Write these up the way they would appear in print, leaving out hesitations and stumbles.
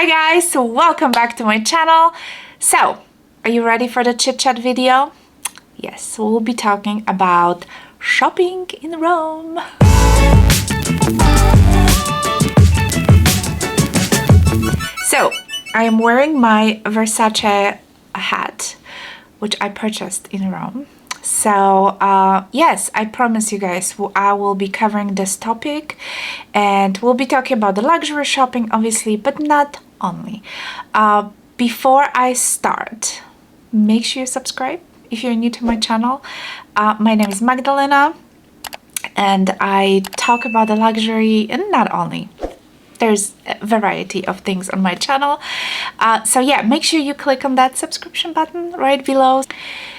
Hi guys, welcome back to my channel. So, are you ready for the chit chat video? Yes, we'll be talking about shopping in Rome. So, I am wearing my Versace hat, which I purchased in Rome. So yes, I promise you guys I will be covering this topic, and we'll be talking about the luxury shopping obviously, but not only. Before I start, make sure you subscribe if you're new to my channel. My name is Magdalena and I talk about the luxury, and not only. There's a variety of things on my channel. So yeah, make sure you click on that subscription button right below.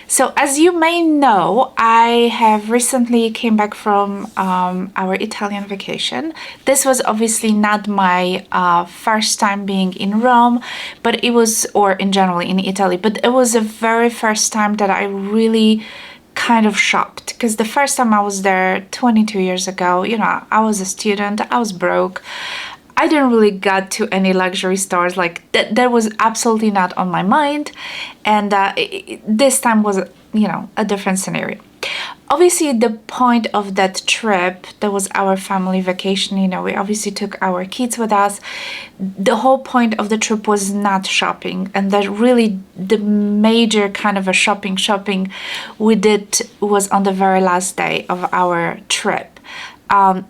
So as you may know, I have recently came back from our Italian vacation. This was obviously not my first time being in Rome, but it was, or in general in Italy, but it was the very first time that I really kind of shopped, because the first time I was there 22 years ago, you know, I was a student, I was broke. I didn't really get to any luxury stores, like that was absolutely not on my mind, and this time was, you know, a different scenario. Obviously the point of that trip, that was our family vacation, you know, we obviously took our kids with us. The whole point of the trip was not shopping, and that really the major kind of a shopping we did was on the very last day of our trip.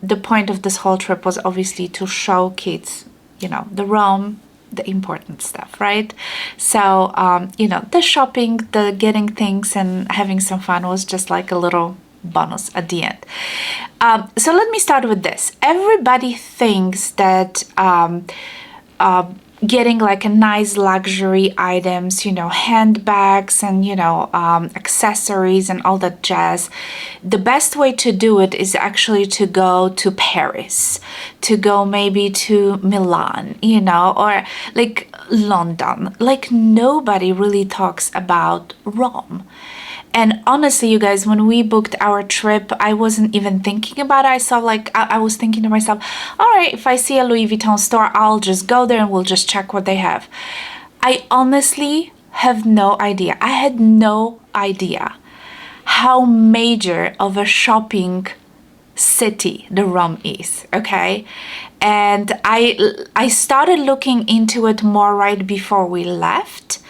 The point of this whole trip was obviously to show kids, you know, the Rome, the important stuff, right? So, you know, the shopping, the getting things and having some fun was just like a little bonus at the end. So let me start with this. Everybody thinks that getting like a nice luxury items, you know, handbags and, you know, accessories and all that jazz, the best way to do it is actually to go to Paris, to go maybe to Milan, you know, or like London. Like nobody really talks about Rome. And honestly, you guys, when we booked our trip, I wasn't even thinking about it. I saw like, I was thinking to myself, all right, if I see a Louis Vuitton store, I'll just go there and we'll just check what they have. I honestly have no idea. I had no idea how major of a shopping city the Rome is, okay? And I started looking into it more right before we left.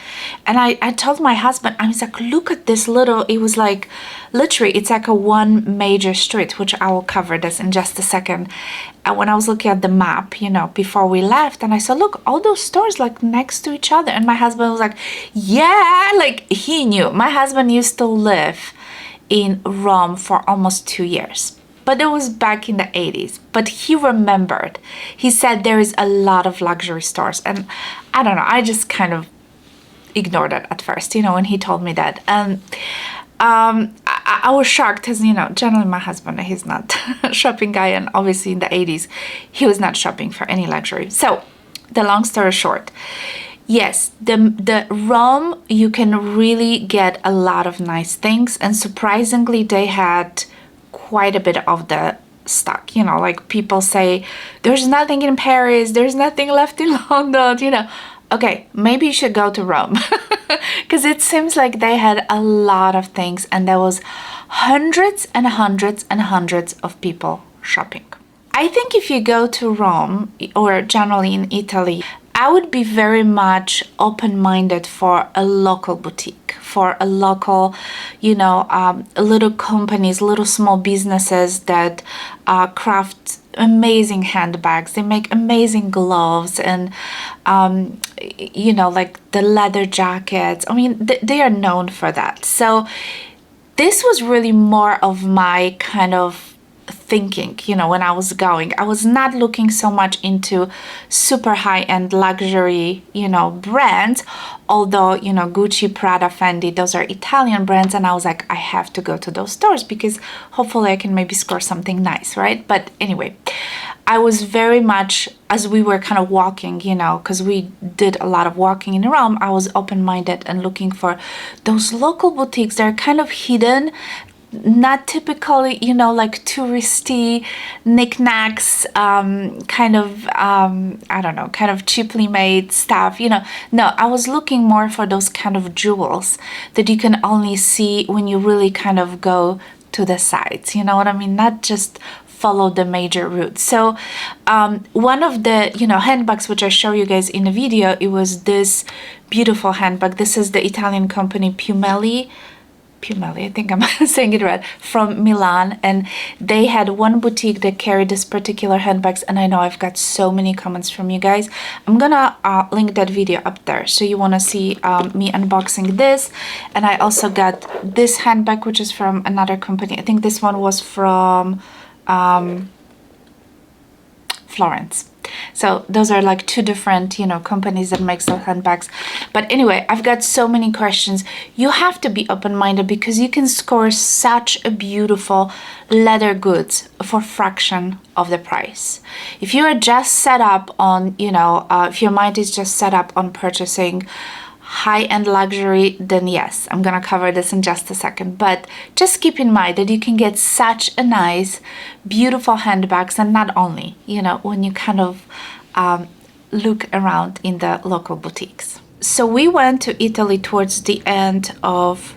And I told my husband, I was like, look at this little, it was like, literally, it's like a one major street, which I will cover this in just a second. And when I was looking at the map, you know, before we left, and I said, look, all those stores like next to each other. And my husband was like, yeah, like he knew. My husband used to live in Rome for almost 2 years. But it was back in the 80s. But he remembered. He said there is a lot of luxury stores. And I don't know, I just kind of ignored it at first, you know, when he told me that. And I was shocked, because, you know, generally my husband, he's not a shopping guy, and obviously in the 80s he was not shopping for any luxury. So the long story short, yes, the Rome, you can really get a lot of nice things, and surprisingly they had quite a bit of the stock, you know, like people say there's nothing in Paris, there's nothing left in London, you know. Okay, maybe you should go to Rome, because it seems like they had a lot of things, and there was hundreds and hundreds and hundreds of people shopping. I think if you go to Rome, or generally in Italy, I would be very much open-minded for a local boutique, for a local, you know, little companies, little small businesses that craft amazing handbags. They make amazing gloves and, you know, like the leather jackets. I mean, they are known for that. So this was really more of my kind of thinking, you know, when I was going. I was not looking so much into super high-end luxury, you know, brands, although, you know, Gucci, Prada, Fendi, those are Italian brands, and I was like, I have to go to those stores because hopefully I can maybe score something nice, right? But anyway, I was very much, as we were kind of walking, you know, because we did a lot of walking in Rome, I was open-minded and looking for those local boutiques that are kind of hidden, not typically, you know, like touristy knickknacks, kind of, I don't know, kind of cheaply made stuff, you know. No, I was looking more for those kind of jewels that you can only see when you really kind of go to the sides, you know what I mean? Not just follow the major routes. So one of the, you know, handbags which I show you guys in the video, it was this beautiful handbag. This is the Italian company Pumelli, I think I'm saying it right, from Milan, and they had one boutique that carried this particular handbags, and I know I've got so many comments from you guys. I'm gonna link that video up there, so you want to see me unboxing this. And I also got this handbag, which is from another company. I think this one was from Florence. So those are like two different, you know, companies that make those handbags. But anyway, I've got so many questions. You have to be open-minded because you can score such a beautiful leather goods for a fraction of the price. If you are just set up on, you know, if your mind is just set up on purchasing high-end luxury, then yes, I'm gonna cover this in just a second. But just keep in mind that you can get such a nice, beautiful handbags, and not only, you know, when you kind of look around in the local boutiques. So we went to Italy towards the end of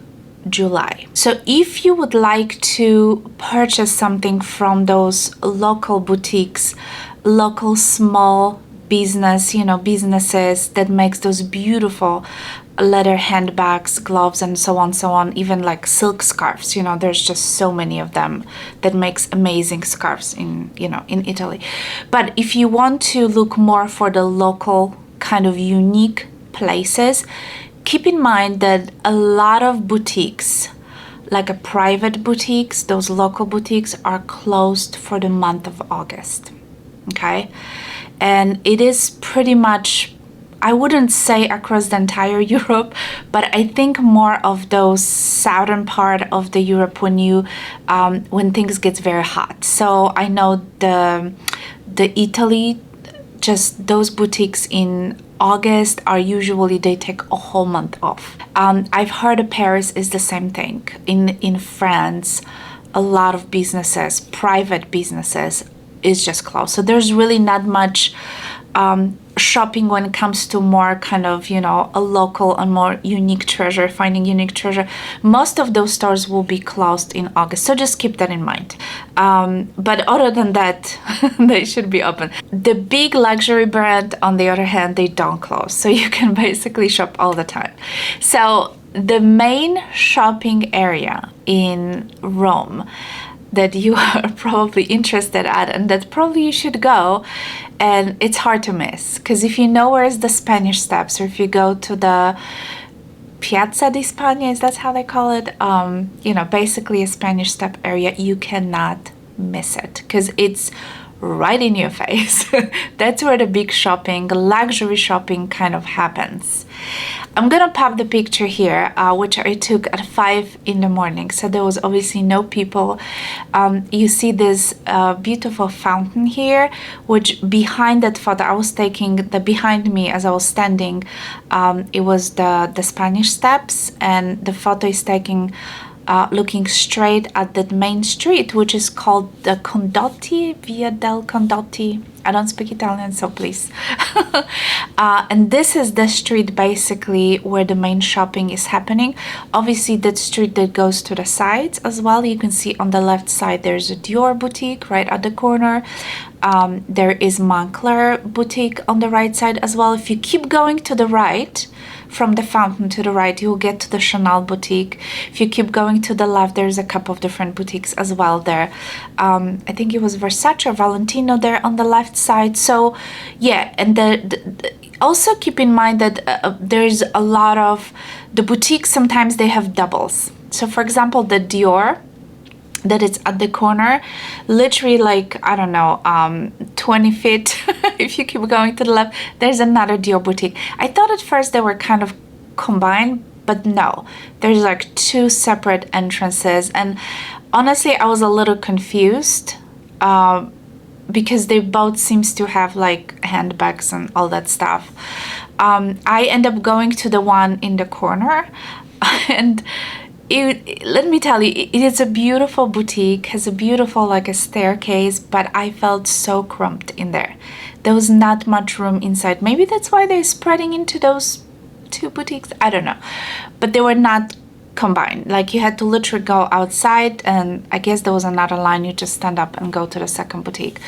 July. So if you would like to purchase something from those local boutiques, local small business, you know, businesses that makes those beautiful leather handbags, gloves, and so on, even like silk scarves, you know, there's just so many of them that makes amazing scarves in, you know, in Italy. But if you want to look more for the local kind of unique places, keep in mind that a lot of boutiques, like a private boutiques, those local boutiques, are closed for the month of August. Okay, and it is pretty much, I wouldn't say across the entire Europe, but I think more of those southern part of the Europe when you when things get very hot. So I know the Italy, just those boutiques in August are usually, they take a whole month off. I've heard Paris is the same thing. In France, a lot of businesses, private businesses, is just closed. So there's really not much shopping when it comes to more kind of, you know, a local and more unique treasure, finding unique treasure. Most of those stores will be closed in August. So just keep that in mind. But other than that, they should be open. The big luxury brand, on the other hand, they don't close. So you can basically shop all the time. So the main shopping area in Rome that you are probably interested at, and that probably you should go, and it's hard to miss, because if you know where is the Spanish Steps, or if you go to the Piazza di Spagna, is that how they call it, you know, basically a Spanish Step area, you cannot miss it because it's right in your face. That's where the big shopping, luxury shopping kind of happens. I'm gonna pop the picture here, which I took at 5 in the morning, so there was obviously no people. You see this beautiful fountain here, which behind that photo, I was taking the behind me as I was standing, it was the Spanish Steps, and the photo is taking looking straight at that main street, which is called the Condotti, Via del Condotti. I don't speak Italian, so please. And this is the street basically where the main shopping is happening. Obviously, that street that goes to the sides as well. You can see on the left side there's a DIOR boutique right at the corner. There is Moncler boutique on the right side as well. If you keep going to the right, from the fountain to the right, you'll get to the Chanel boutique. If you keep going to the left, there's a couple of different boutiques as well there. I think it was Versace or Valentino there on the left side. So yeah, and also keep in mind that there's a lot of the boutiques, sometimes they have doubles. So for example, the DIOR that it's at the corner, literally like, I don't know, 20 feet, if you keep going to the left, there's another DIOR boutique. I thought at first they were kind of combined, but no, there's like two separate entrances. And honestly, I was a little confused because they both seems to have like handbags and all that stuff. I end up going to the one in the corner, and let me tell you, it is a beautiful boutique, has a beautiful like a staircase, but I felt so cramped in there. There was not much room inside. Maybe that's why they're spreading into those two boutiques, I don't know, but they were not combined. Like you had to literally go outside, and I guess there was another line. You just stand up and go to the second boutique.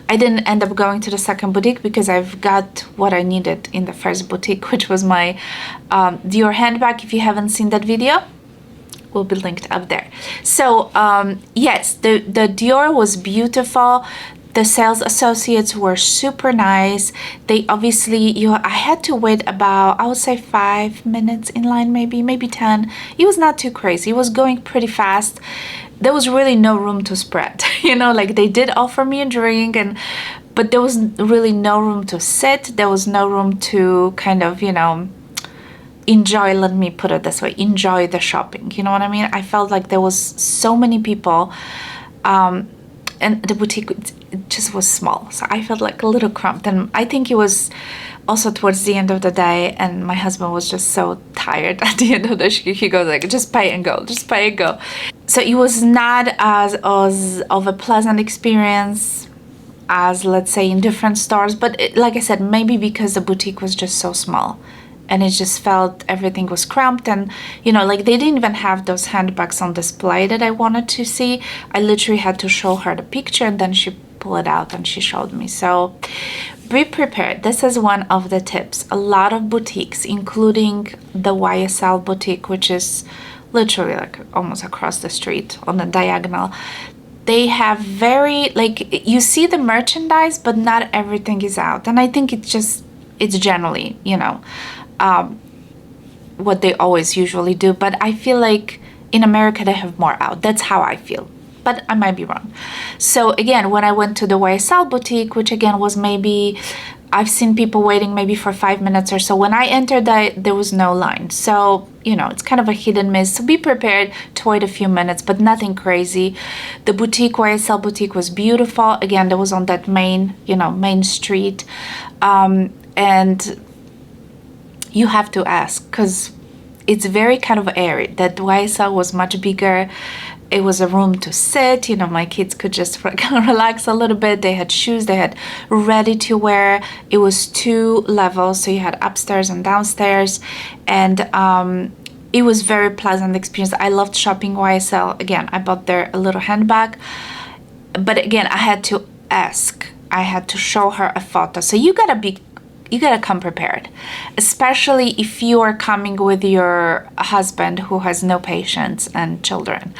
I didn't end up going to the second boutique because I've got what I needed in the first boutique, which was my DIOR handbag. If you haven't seen that video, will be linked up there. So yes, the DIOR was beautiful. The sales associates were super nice. They obviously, I had to wait about, I would say 5 minutes in line, maybe 10. It was not too crazy. It was going pretty fast. There was really no room to spread. You know, like they did offer me a drink, but there was really no room to sit. There was no room to kind of, you know, enjoy, let me put it this way, enjoy the shopping. You know what I mean? I felt like there was so many people, and the boutique, it just was small. So I felt like a little cramped. And I think it was also towards the end of the day, and my husband was just so tired at the end of the day. He goes like, just pay and go, just pay and go. So it was not as of a pleasant experience as, let's say, in different stores. But like I said, maybe because the boutique was just so small, and it just felt everything was cramped. And you know, like they didn't even have those handbags on display that I wanted to see. I literally had to show her the picture, and then she pulled it out and she showed me. So be prepared. This is one of the tips. A lot of boutiques, including the YSL boutique, which is literally like almost across the street on the diagonal, they have very, like, you see the merchandise, but not everything is out. And I think it's generally, you know, what they always usually do. But I feel like in America they have more out. That's how I feel, but I might be wrong. So again, when I went to the YSL boutique, which again was maybe, I've seen people waiting maybe for 5 minutes or so. When I entered, there was no line. So, you know, it's kind of a hit and miss. So be prepared to wait a few minutes, but nothing crazy. The boutique, YSL boutique, was beautiful. Again, that was on that main, you know, main street. And you have to ask, because it's very kind of airy. That YSL was much bigger. It was a room to sit, you know, my kids could just relax a little bit. They had shoes, they had ready to wear. It was 2 levels, so you had upstairs and downstairs. And it was very pleasant experience. I loved shopping YSL. Again, I bought there a little handbag. But again, I had to ask. I had to show her a photo. So you gotta come prepared, especially if you are coming with your husband who has no patience and children.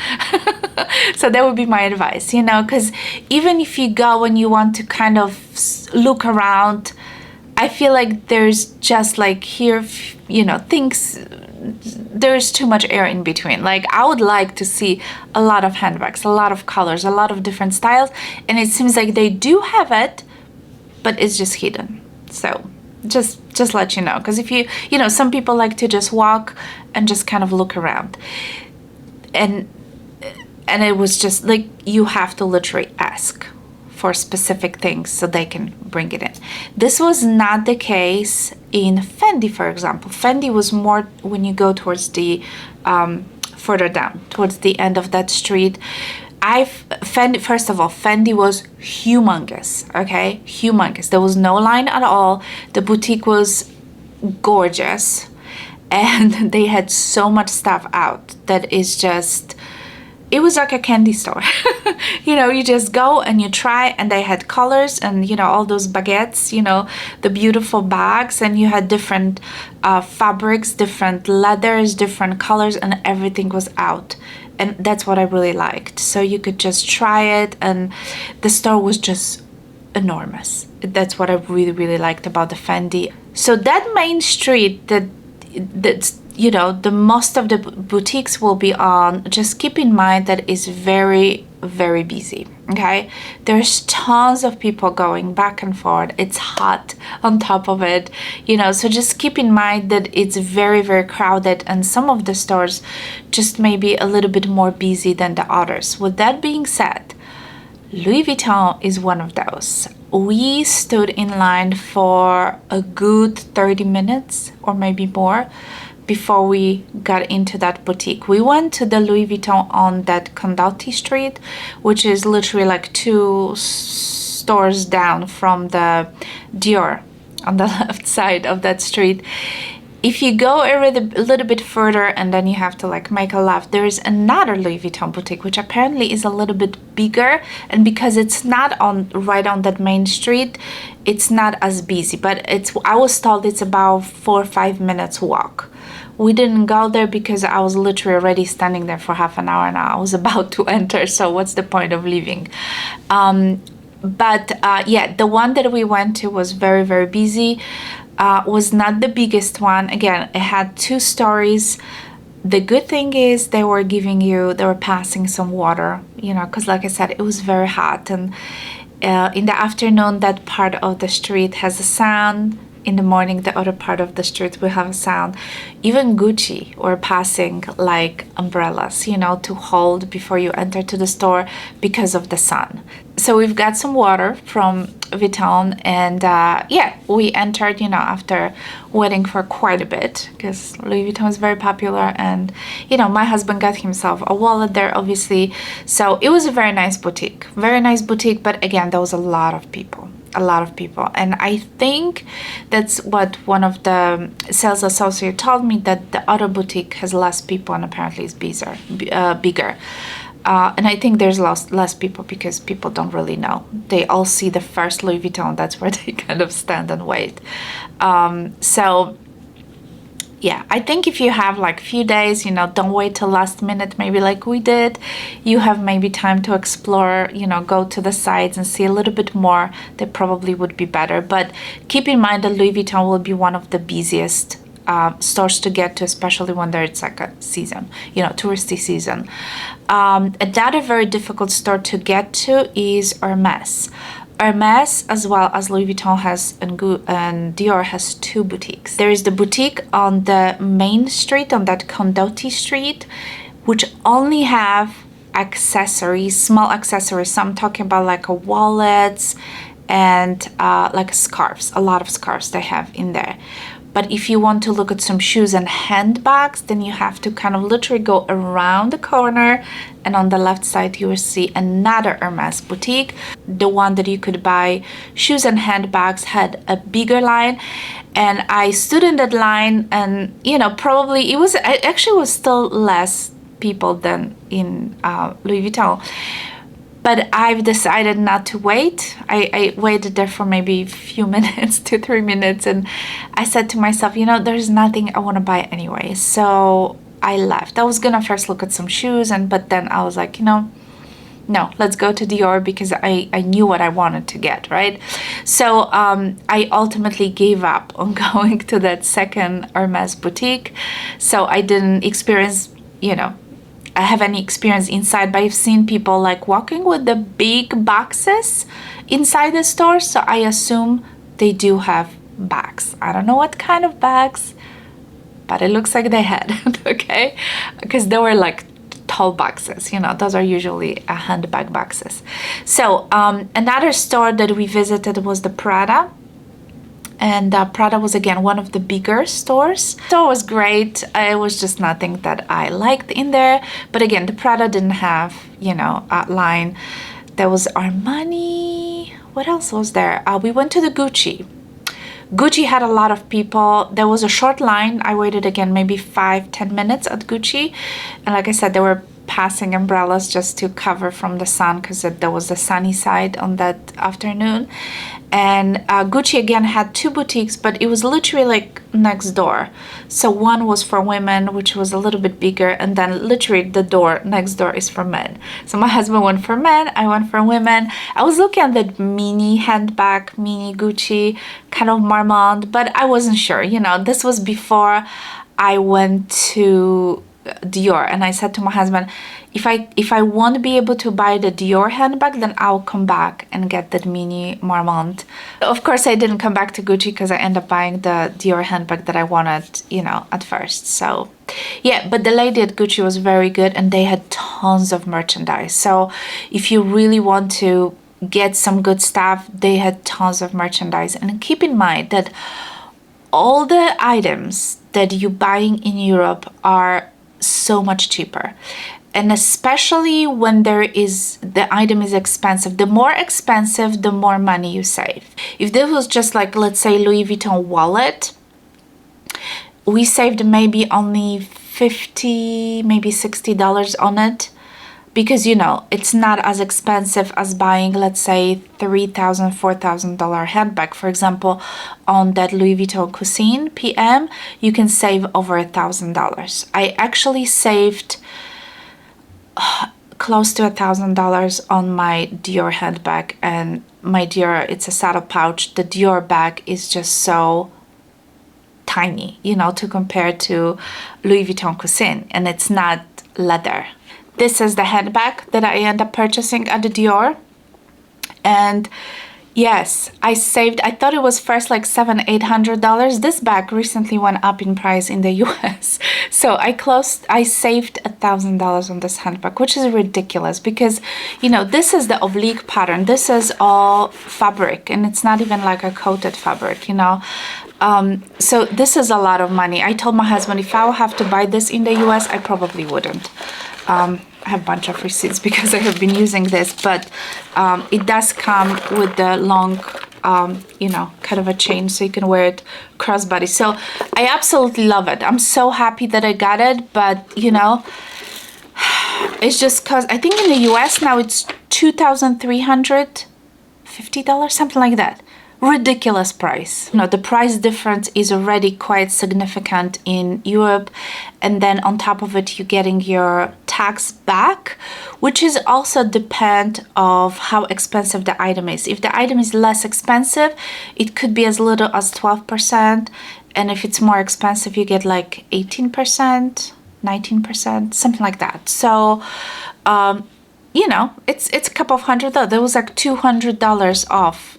So that would be my advice, you know, because even if you go and you want to kind of look around, I feel like there's just like here, you know, things, there's too much air in between. Like I would like to see a lot of handbags, a lot of colors, a lot of different styles, and it seems like they do have it, but it's just hidden. So just let you know, because if you know, some people like to just walk and just kind of look around, and it was just like you have to literally ask for specific things so they can bring it in. This was not the case in Fendi, for example. Fendi was more when you go towards the further down towards the end of that street. Fendi, first of all, Fendi was humongous, okay? Humongous. There was no line at all. The boutique was gorgeous, and they had so much stuff out that is just, it was like a candy store. You know, you just go and you try, and they had colors and, you know, all those baguettes, you know, the beautiful bags, and you had different fabrics, different leathers, different colors, and everything was out. And that's what I really liked. So you could just try it, and the store was just enormous. That's what I really, really liked about the Fendi. So that main street that's, you know, the most of the boutiques will be on, just keep in mind that it's very, very busy, okay? There's tons of people going back and forth. It's hot on top of it, you know, so just keep in mind that it's very, very crowded, and some of the stores just maybe a little bit more busy than the others. With that being said, Louis Vuitton is one of those. We stood in line for a good 30 minutes or maybe more before we got into that boutique. We went to the Louis Vuitton on that Condotti Street, which is literally like 2 stores down from the DIOR on the left side of that street. If you go a little bit further and then you have to like make a left, there is another Louis Vuitton boutique, which apparently is a little bit bigger, and because it's not on right on that main street, it's not as busy, but I was told it's about 4 or 5 minutes walk. We didn't go there because I was literally already standing there for half an hour and I was about to enter, so what's the point of leaving? Yeah, the one that we went to was very, very busy. Was not the biggest one. Again, it had 2 stories. The good thing is they were passing some water, you know, because like I said, it was very hot. And in the afternoon, that part of the street has a sound. In the morning, the other part of the street will have a sound. Even Gucci were passing like umbrellas, you know, to hold before you enter to the store because of the sun. So we've got some water from Vuitton, and yeah, we entered, you know, after waiting for quite a bit because Louis Vuitton is very popular, and you know, my husband got himself a wallet there, obviously. So it was a very nice boutique, but again, there was a lot of people, and I think that's what one of the sales associates told me, that the other boutique has less people and apparently is bigger. And I think there's less people because people don't really know. They all see the first Louis Vuitton. That's where they kind of stand and wait. So yeah, I think if you have like few days, you know, don't wait till last minute, maybe like we did. You have maybe time to explore, you know, go to the sites and see a little bit more. They probably would be better. But keep in mind that Louis Vuitton will be one of the busiest stores to get to, especially when there's like a season, you know, touristy season. Another very difficult store to get to is Hermes. Hermes, as well as Louis Vuitton and DIOR has 2 boutiques. There is the boutique on the main street, on that Condotti Street, which only have accessories, small accessories. So I'm talking about like wallets and like scarves, a lot of scarves they have in there. But if you want to look at some shoes and handbags, then you have to kind of literally go around the corner, and on the left side you will see another Hermes boutique. The one that you could buy shoes and handbags had a bigger line, and I stood in that line, and you know, probably it actually was still less people than in Louis Vuitton. But I've decided not to wait. I waited there for maybe a few minutes, 2-3 minutes, and I said to myself, you know, there's nothing I want to buy anyway. So I left. I was gonna first look at some shoes, but then I was like, you know, no, let's go to DIOR because I knew what I wanted to get, right? So I ultimately gave up on going to that second Hermes boutique. So I didn't experience, you know, I have any experience inside, but I've seen people like walking with the big boxes inside the store, so I assume they do have bags. I don't know what kind of bags, but it looks like they had, okay? Because they were like tall boxes, you know, those are usually handbag boxes. So another store that we visited was the Prada. And Prada was again one of the bigger stores. The store was great. It was just nothing that I liked in there. But again, the Prada didn't have, you know, a line. There was Armani. What else was there? We went to the Gucci. Gucci had a lot of people. There was a short line. I waited again maybe 5-10 minutes at Gucci. And like I said, they were passing umbrellas just to cover from the sun because there was the sunny side on that afternoon. And Gucci again had 2 boutiques, but it was literally like next door. So one was for women, which was a little bit bigger, and then literally the door next door is for men. So my husband went for men, I went for women. I was looking at that mini handbag, mini Gucci, kind of Marmont, but I wasn't sure. You know, this was before I went to DIOR, and I said to my husband, if I won't be able to buy the DIOR handbag, then I'll come back and get that mini Marmont. Of course, I didn't come back to Gucci because I ended up buying the DIOR handbag that I wanted, you know, at first. So yeah, but the lady at Gucci was very good, and they had tons of merchandise. So if you really want to get some good stuff, they had tons of merchandise. And keep in mind that all the items that you're buying in Europe are so much cheaper. And especially when the item is expensive. The more expensive, the more money you save. If this was just like, let's say, Louis Vuitton wallet, we saved maybe only $50, maybe $60 on it, because it's not as expensive as buying, let's say, $3,000, $4,000 handbag. For example, on that Louis Vuitton Cousin PM, you can save over $1,000. I actually saved close to $1,000 on my DIOR handbag, and my DIOR, it's a saddle pouch. The DIOR bag is just so tiny, to compare to Louis Vuitton Cousin, and it's not leather. This is the handbag that I end up purchasing at the DIOR, and yes, I thought it was first like $700-800. This bag recently went up in price in the US. So I saved $1,000 on this handbag, which is ridiculous because, this is the oblique pattern. This is all fabric, and it's not even like a coated fabric, so this is a lot of money. I told my husband if I would have to buy this in the US, I probably wouldn't. I have a bunch of receipts because I have been using this, but it does come with the long, kind of a chain, so you can wear it crossbody. So I absolutely love it. I'm so happy that I got it, but it's just because I think in the US now it's $2,350, something like that. Ridiculous price. The price difference is already quite significant in Europe, and then on top of it you're getting your tax back, which is also depend of how expensive the item is. If the item is less expensive, it could be as little as 12%, and if it's more expensive you get like 18%, 19%, something like that. So it's a couple of $100. There was like $200 off,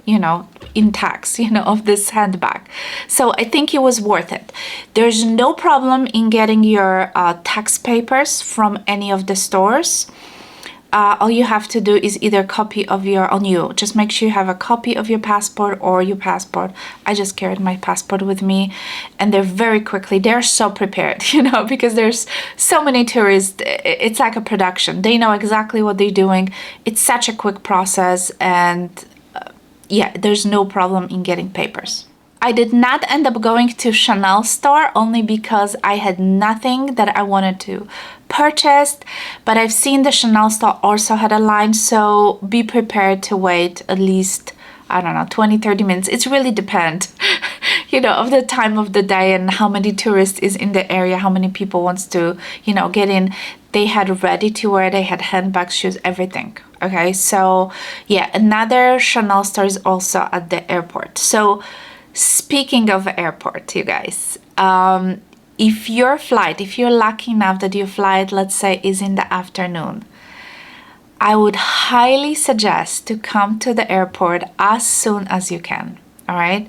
in tax, of this handbag. So I think it was worth it. There's no problem in getting your tax papers from any of the stores. All you have to do is either copy of just make sure you have a copy of your passport or your passport. I just carried my passport with me, and they're so prepared, because there's so many tourists. It's like a production. They know exactly what they're doing. It's such a quick process, and there's no problem in getting papers. I did not end up going to Chanel store only because I had nothing that I wanted to purchase, but I've seen the Chanel store also had a line, so be prepared to wait at least, 20-30 minutes. It's really depend, of the time of the day and how many tourists is in the area, how many people wants to, get in. They had ready to wear, they had handbags, shoes, everything. Okay, so another Chanel store is also at the airport. So speaking of airport, you guys, if you're lucky enough that your flight, let's say, is in the afternoon, I would highly suggest to come to the airport as soon as you can. All right.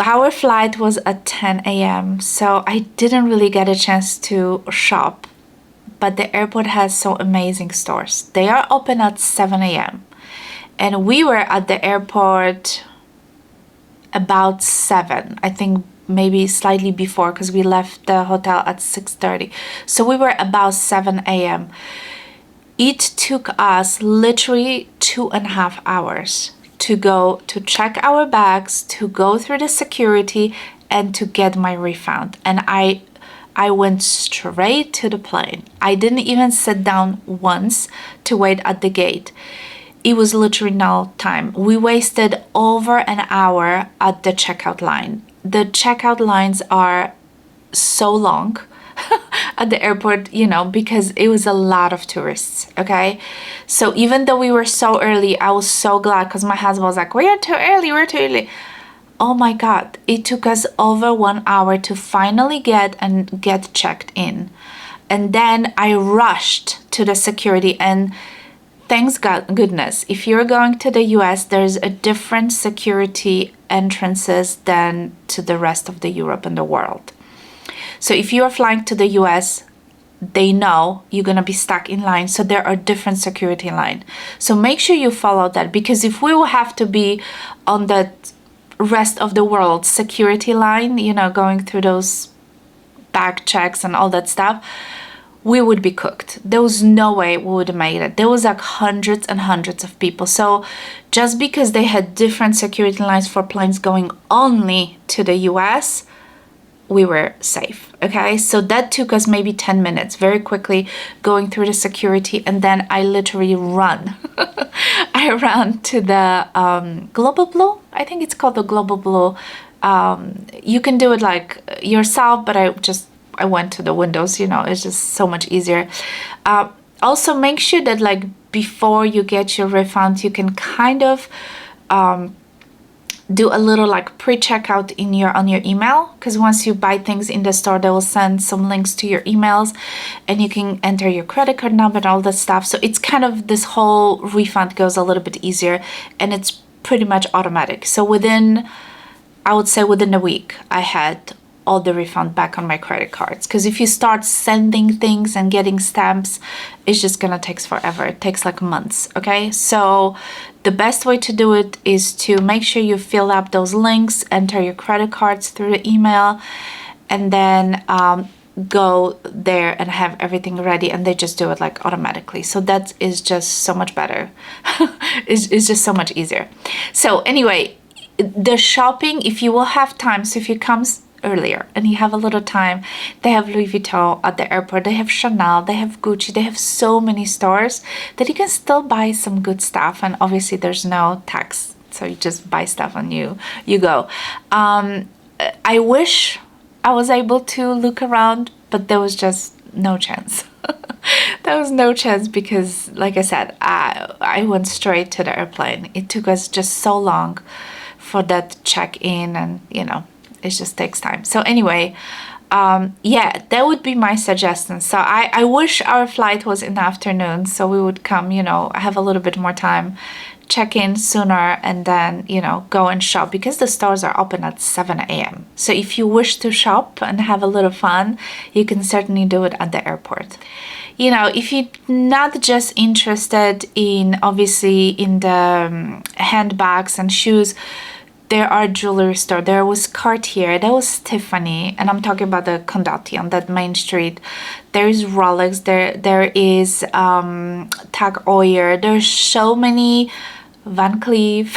Our flight was at 10 a.m. so I didn't really get a chance to shop, but the airport has so amazing stores. They are open at 7 a.m. and we were at the airport about 7, I think maybe slightly before, because we left the hotel at 6:30. So we were about 7 a.m. It took us literally 2.5 hours to go to check our bags, to go through the security, and to get my refund. And I went straight to the plane. I didn't even sit down once to wait at the gate. It was literally no time. We wasted over an hour at the checkout line. The checkout lines are so long at the airport, because it was a lot of tourists, okay? So even though we were so early, I was so glad, because my husband was like, we're too early. Oh my God, it took us over 1 hour to finally get checked in. And then I rushed to the security, and thanks goodness, if you're going to the US, there's a different security entrances than to the rest of the Europe and the world. So if you're flying to the US, they know you're going to be stuck in line. So there are different security line. So make sure you follow that, because if we will have to be on that rest of the world security line, you know, going through those bag checks and all that stuff, we would be cooked. There was no way we would have made it. There was like hundreds and hundreds of people. So just because they had different security lines for planes going only to the US, we were safe. Okay, so that took us maybe 10 minutes very quickly going through the security, and then I literally run. I ran to the Global Blue. I think it's called the Global Blue. You can do it like yourself, but I went to the windows, you know, it's just so much easier. Also make sure that like before you get your refund, you can kind of do a little like pre-checkout on your email, because once you buy things in the store, they will send some links to your emails and you can enter your credit card number and all that stuff. So it's kind of, this whole refund goes a little bit easier and it's pretty much automatic. So I would say within a week, I had all the refund back on my credit cards. Because if you start sending things and getting stamps, it's just gonna take forever. It takes like months, okay? So the best way to do it is to make sure you fill up those links, enter your credit cards through the email, and then go there and have everything ready, and they just do it like automatically. So that is just so much better. It's just so much easier. So anyway, the shopping, if you will have time, so if you come earlier and you have a little time, they have Louis Vuitton at the airport, they have Chanel, they have Gucci, they have so many stores that you can still buy some good stuff, and obviously there's no tax, so you just buy stuff and you go. I wish I was able to look around, but there was just no chance. There was no chance because, like I said, I went straight to the airplane. It took us just so long for that check-in, and you know, it just takes time. So anyway, yeah, that would be my suggestion. So I wish our flight was in the afternoon, so we would come, you know, have a little bit more time, check in sooner, and then, you know, go and shop, because the stores are open at 7 a.m. So if you wish to shop and have a little fun, you can certainly do it at the airport. You know, if you're not just interested in, obviously, in the handbags and shoes, there are jewelry store. There was Cartier, there was Tiffany, and I'm talking about the Condottieri on that main street. There is Rolex, there is Tag Heuer. There's so many, Van Cleef,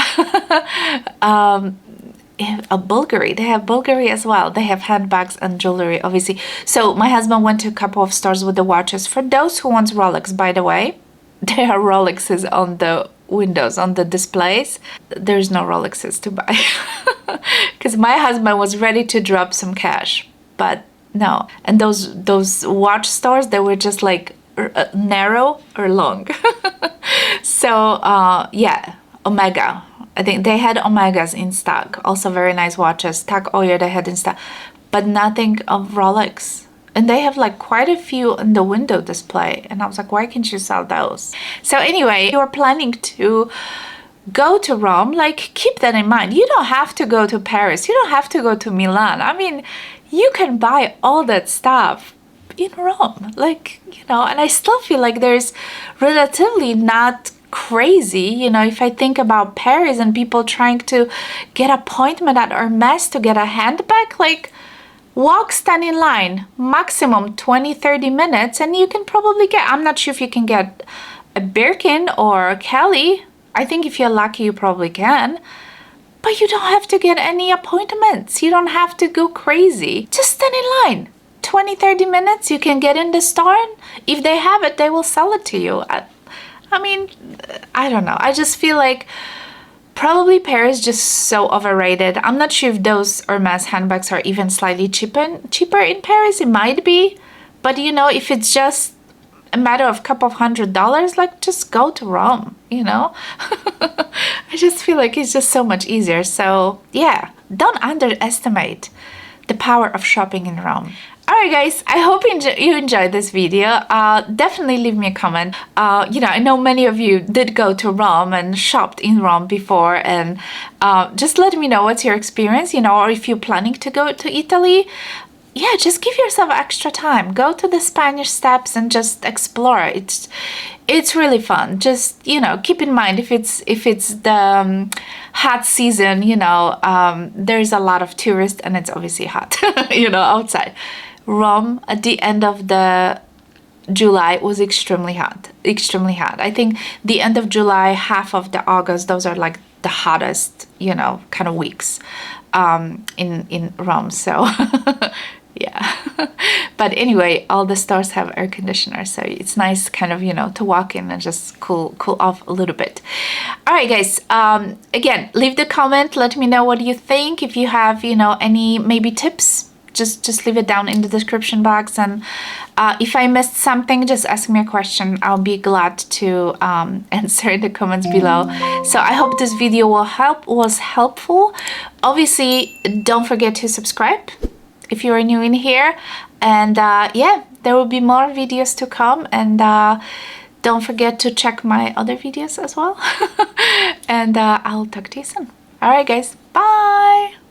Bulgari. They have Bulgari as well. They have handbags and jewelry, obviously. So my husband went to a couple of stores with the watches. For those who want Rolex, by the way, there are Rolexes on the windows, on the displays. There's no Rolexes to buy because my husband was ready to drop some cash, but no. And those watch stores, they were just like narrow or long. So yeah, Omega, I think they had Omegas in stock, also very nice watches. Tag Heuer they had in stock, but nothing of Rolex. And they have like quite a few in the window display. And I was like, why can't you sell those? So anyway, if you're planning to go to Rome, like keep that in mind. You don't have to go to Paris. You don't have to go to Milan. I mean, you can buy all that stuff in Rome. Like, you know, and I still feel like there's relatively not crazy, you know, if I think about Paris and people trying to get appointment at Hermes to get a handbag, like, stand in line, maximum 20-30 minutes, and you can probably get, I'm not sure if you can get a Birkin or a Kelly. I think if you're lucky, you probably can. But you don't have to get any appointments. You don't have to go crazy. Just stand in line. 20-30 minutes, you can get in the store. And if they have it, they will sell it to you. I mean, I don't know. I just feel like probably Paris just so overrated. I'm not sure if those Hermes handbags are even slightly cheaper in Paris. It might be. But, you know, if it's just a matter of a couple of $100s, like, just go to Rome, you know? I just feel like it's just so much easier. So, yeah, don't underestimate the power of shopping in Rome. Alright guys, I hope you enjoyed this video. Definitely leave me a comment. You know, I know many of you did go to Rome and shopped in Rome before, and just let me know what's your experience, you know, or if you're planning to go to Italy. yeah, just give yourself extra time. Go to the Spanish Steps and just explore. It's really fun. Just, you know, keep in mind if it's the hot season, you know, there's a lot of tourists and it's obviously hot, you know, outside. Rome at the end of the July was extremely hot, extremely hot. I think the end of July, half of the August, those are like the hottest, you know, kind of weeks in Rome. So yeah. But anyway, all the stores have air conditioners, so it's nice kind of, you know, to walk in and just cool off a little bit. All right, guys, again, leave the comment, let me know what you think. If you have, you know, any maybe tips, just leave it down in the description box. And if I missed something, just ask me a question. I'll be glad to answer in the comments below. So I hope this video was helpful. Obviously, don't forget to subscribe if you are new in here. And yeah, there will be more videos to come. And don't forget to check my other videos as well. And I'll talk to you soon. All right, guys. Bye.